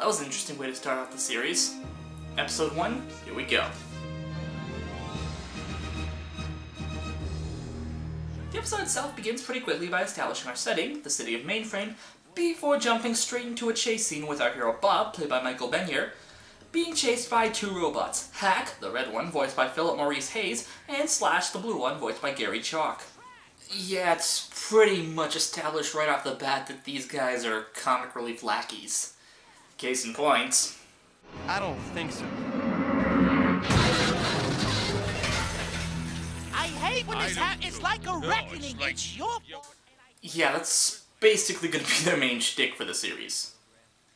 that was an interesting way to start off the series. Episode 1, here we go. The episode itself begins pretty quickly by establishing our setting, the city of Mainframe, before jumping straight into a chase scene with our hero Bob, played by Michael Benyer, being chased by two robots, Hack, the red one, voiced by Philip Maurice Hayes, and Slash, the blue one, voiced by Gary Chalk. Yeah, it's pretty much established right off the bat that these guys are comic relief lackeys. Case in point. I don't think so. I hate when this happens. It's like a reckoning. It's your fault. Yeah, that's basically gonna be their main shtick for the series.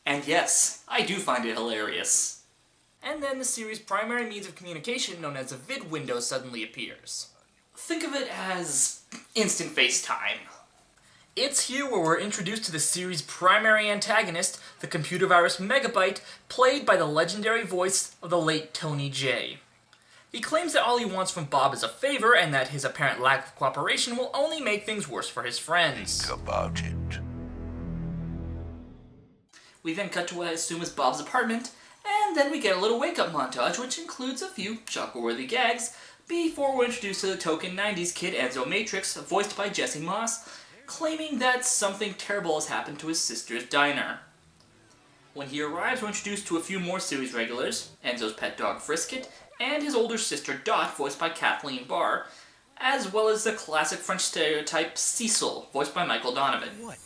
And yes, I do find it hilarious. And then the series' primary means of communication, known as a vid window, suddenly appears. Think of it as instant FaceTime. It's here where we're introduced to the series' primary antagonist, the computer virus Megabyte, played by the legendary voice of the late Tony Jay. He claims that all he wants from Bob is a favor, and that his apparent lack of cooperation will only make things worse for his friends. Think about it. We then cut to what I assume is Bob's apartment, and then we get a little wake-up montage, which includes a few chuckle-worthy gags, before we're introduced to the token 90s kid Enzo Matrix, voiced by Jesse Moss, claiming that something terrible has happened to his sister's diner. When he arrives, we're introduced to a few more series regulars, Enzo's pet dog Frisket, and his older sister Dot, voiced by Kathleen Barr, as well as the classic French stereotype Cecil, voiced by Michael Donovan. What?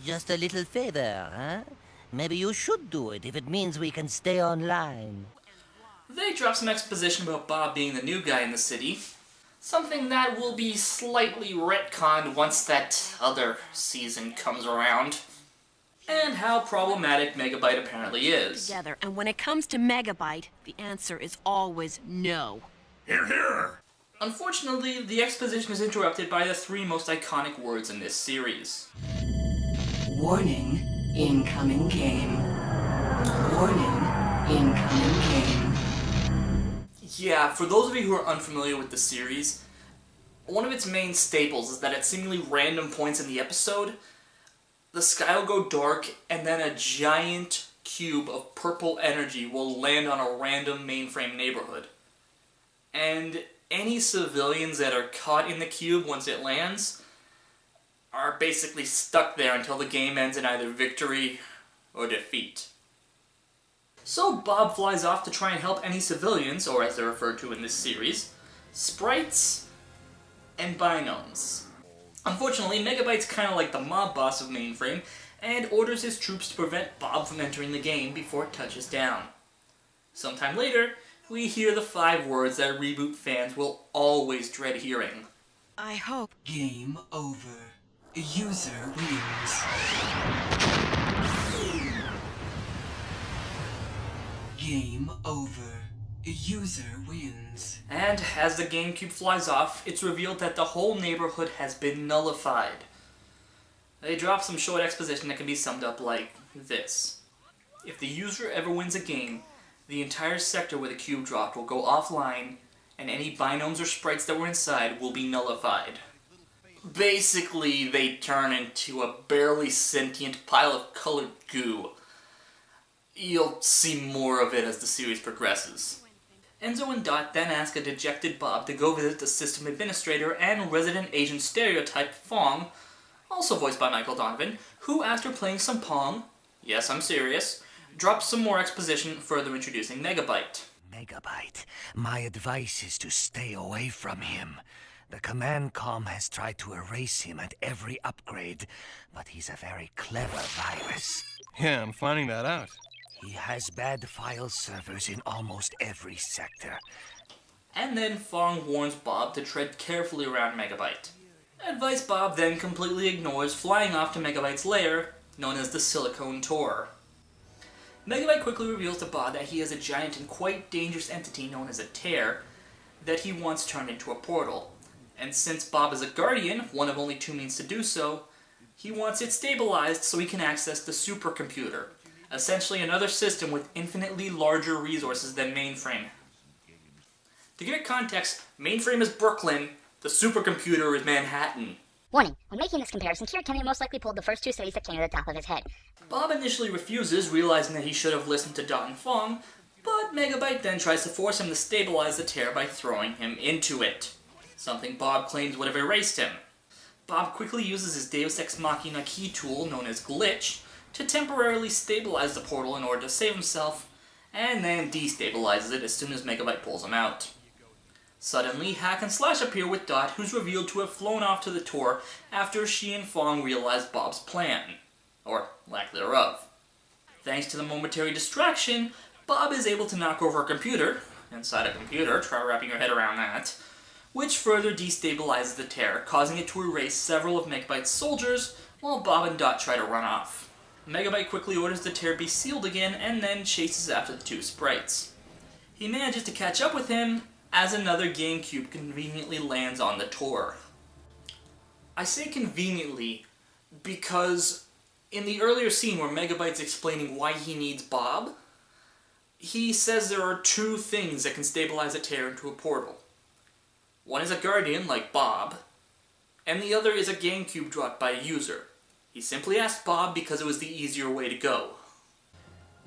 Just a little favor, huh? Maybe you should do it if it means we can stay online. They drop some exposition about Bob being the new guy in the city, something that will be slightly retconned once that other season comes around, and how problematic Megabyte apparently is. Together, and when it comes to Megabyte, the answer is always no. Hear, hear! Unfortunately, the exposition is interrupted by the three most iconic words in this series. Warning, incoming game. Warning, incoming game. Yeah, for those of you who are unfamiliar with the series, one of its main staples is that at seemingly random points in the episode, the sky will go dark and then a giant cube of purple energy will land on a random Mainframe neighborhood. And any civilians that are caught in the cube once it lands are basically stuck there until the game ends in either victory or defeat. So Bob flies off to try and help any civilians, or as they're referred to in this series, sprites and binomes. Unfortunately, Megabyte's kind of like the mob boss of Mainframe, and orders his troops to prevent Bob from entering the game before it touches down. Sometime later, we hear the 5 words that ReBoot fans will always dread hearing. I hope. Game over. User wins. Game over. User wins. And as the GameCube flies off, it's revealed that the whole neighborhood has been nullified. They drop some short exposition that can be summed up like this. If the user ever wins a game, the entire sector where the cube dropped will go offline, and any binomes or sprites that were inside will be nullified. Basically, they turn into a barely sentient pile of colored goo. You'll see more of it as the series progresses. Enzo and Dot then ask a dejected Bob to go visit the system administrator and resident Asian stereotype Fong, also voiced by Michael Donovan, who, after playing some Pong, yes, I'm serious, drops some more exposition further introducing Megabyte. Megabyte, my advice is to stay away from him. The command comm has tried to erase him at every upgrade, but he's a very clever virus. Yeah, I'm finding that out. He has bad file servers in almost every sector. And then Fong warns Bob to tread carefully around Megabyte. Advice Bob then completely ignores, flying off to Megabyte's lair, known as the Silicone Tour. Megabyte quickly reveals to Bob that he has a giant and quite dangerous entity known as a tear that he once turned into a portal. And since Bob is a guardian, one of only 2 means to do so, he wants it stabilized so he can access the supercomputer, essentially another system with infinitely larger resources than Mainframe. To give it context, Mainframe is Brooklyn, the supercomputer is Manhattan. Warning, when making this comparison, Kira Kemia most likely pulled the first two cities that came to the top of his head. Bob initially refuses, realizing that he should have listened to Dot and Fong, but Megabyte then tries to force him to stabilize the tear by throwing him into it, something Bob claims would have erased him. Bob quickly uses his Deus Ex Machina key tool, known as Glitch, to temporarily stabilize the portal in order to save himself, and then destabilizes it as soon as Megabyte pulls him out. Suddenly, Hack and Slash appear with Dot, who's revealed to have flown off to the tour after she and Fong realize Bob's plan. Or lack thereof. Thanks to the momentary distraction, Bob is able to knock over a computer, inside a computer, try wrapping your head around that, which further destabilizes the tear, causing it to erase several of Megabyte's soldiers, while Bob and Dot try to run off. Megabyte quickly orders the tear be sealed again, and then chases after the two sprites. He manages to catch up with him, as another GameCube conveniently lands on the tour. I say conveniently because in the earlier scene where Megabyte's explaining why he needs Bob, he says there are two things that can stabilize a tear into a portal. One is a Guardian, like Bob, and the other is a GameCube dropped by a user. He simply asked Bob because it was the easier way to go.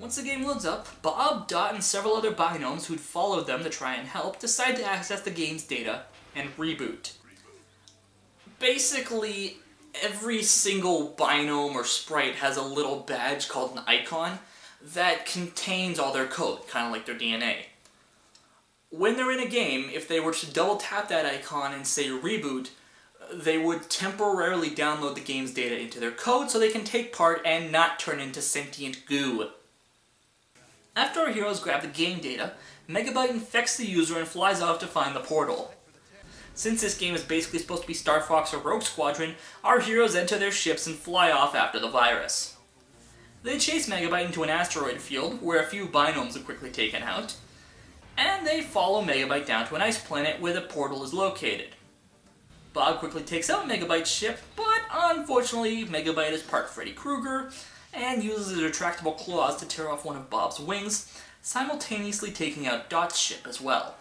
Once the game loads up, Bob, Dot, and several other binomes who'd followed them to try and help decide to access the game's data and reboot. Basically, every single binome or sprite has a little badge called an icon that contains all their code, kind of like their DNA. When they're in a game, if they were to double tap that icon and say reboot, they would temporarily download the game's data into their code so they can take part and not turn into sentient goo. After our heroes grab the game data, Megabyte infects the user and flies off to find the portal. Since this game is basically supposed to be Star Fox or Rogue Squadron, our heroes enter their ships and fly off after the virus. They chase Megabyte into an asteroid field, where a few binomes are quickly taken out, and they follow Megabyte down to an ice planet where the portal is located. Bob quickly takes out Megabyte's ship, but unfortunately Megabyte is part Freddy Krueger, and uses his retractable claws to tear off one of Bob's wings, simultaneously taking out Dot's ship as well.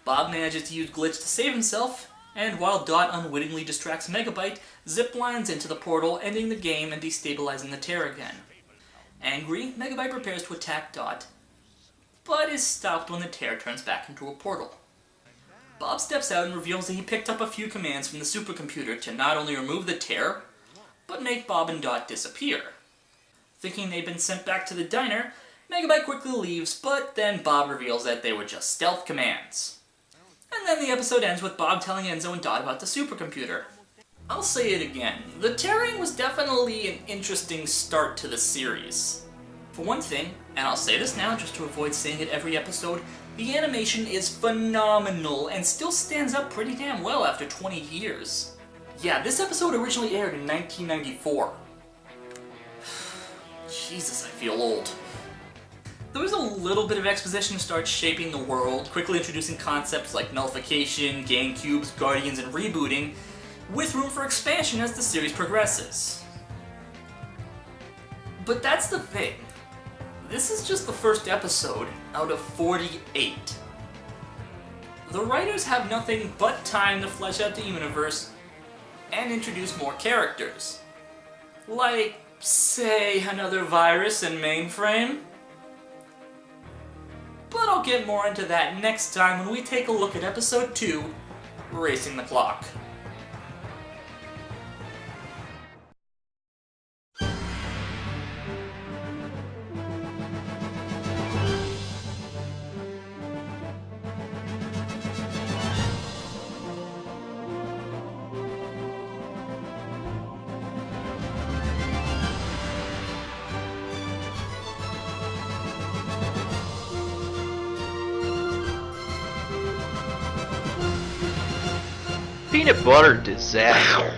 Bob manages to use Glitch to save himself, and while Dot unwittingly distracts Megabyte, ziplines into the portal, ending the game and destabilizing the tear again. Angry, Megabyte prepares to attack Dot, but is stopped when the tear turns back into a portal. Bob steps out and reveals that he picked up a few commands from the supercomputer to not only remove the tear, but make Bob and Dot disappear. Thinking they'd been sent back to the diner, Megabyte quickly leaves, but then Bob reveals that they were just stealth commands. And then the episode ends with Bob telling Enzo and Dot about the supercomputer. I'll say it again, the tearing was definitely an interesting start to the series. For one thing, and I'll say this now just to avoid saying it every episode, the animation is phenomenal and still stands up pretty damn well after 20 years. Yeah, this episode originally aired in 1994. Jesus, I feel old. There was a little bit of exposition to start shaping the world, quickly introducing concepts like nullification, GameCubes, Guardians, and rebooting, with room for expansion as the series progresses. But that's the thing. This is just the first episode out of 48. The writers have nothing but time to flesh out the universe and introduce more characters. Like, say, another virus and mainframe? But I'll get more into that next time when we take a look at episode 2, Racing the Clock. Peanut butter disaster.